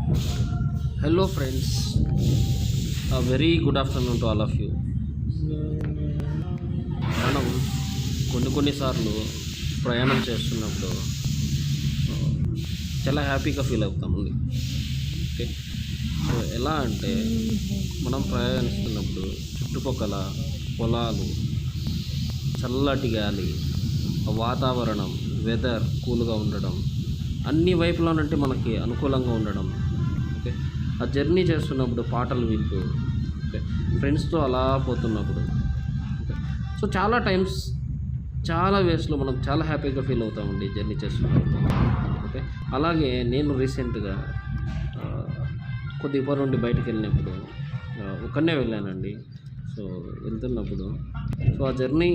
Hello, friends. A very good afternoon to all of you. మనం కొన్నిసార్లు ప్రయాణం చేస్తున్నప్పుడు చాలా హ్యాపీగా ఫీల్ అవుతామండి. ఓకే, సో ఎలా అంటే మనం ప్రయాణిస్తున్నప్పుడు చుట్టుపక్కల పొలాలు, చల్లటి గాలి, వాతావరణం, వెదర్ కూల్గా ఉండడం, అన్ని వైపుల నుండి మనకి అనుకూలంగా ఉండడం. ఓకే, ఆ జర్నీ చేస్తున్నప్పుడు పాటలు వింటూ, ఓకే, ఫ్రెండ్స్తో అలా పోతున్నప్పుడు, ఓకే, సో చాలా టైమ్స్ చాలా వేస్లో మనం చాలా హ్యాపీగా ఫీల్ అవుతామండి జర్నీ చేస్తున్నప్పుడు. ఓకే, అలాగే నేను రీసెంట్గా కొద్ది ఇప్పటి నుండి బయటకు వెళ్ళినప్పుడు ఒక్కనే వెళ్ళానండి. సో వెళ్తున్నప్పుడు సో ఆ జర్నీ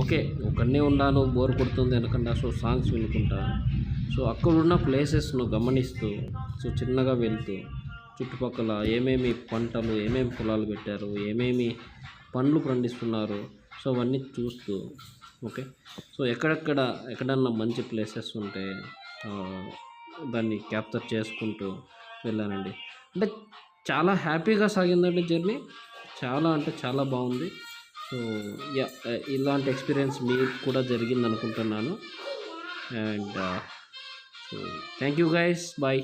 ఓకే, ఒక్కనే ఉన్నాను, బోర్ కొడుతుంది అనకుండా సో సాంగ్స్ వినుకుంటా, సో అక్కడున్న ప్లేసెస్ను గమనిస్తూ, సో చిన్నగా వెళ్తూ, చుట్టుపక్కల ఏమేమి పంటలు, ఏమేమి పొలాలు పెట్టారు, ఏమేమి పండ్లు పండిస్తున్నారు, సో అవన్నీ చూస్తూ, ఓకే, సో ఎక్కడన్నా మంచి ప్లేసెస్ ఉంటే ఆ, దాన్ని క్యాప్చర్ చేసుకుంటూ వెళ్ళానండి. అంటే చాలా హ్యాపీగా సాగిందండి జర్నీ. చాలా అంటే చాలా బాగుంది. సో యా, ఇలాంటి ఎక్స్పీరియన్స్ మీకు కూడా జరిగింది అనుకుంటున్నాను. And so thank you guys, bye.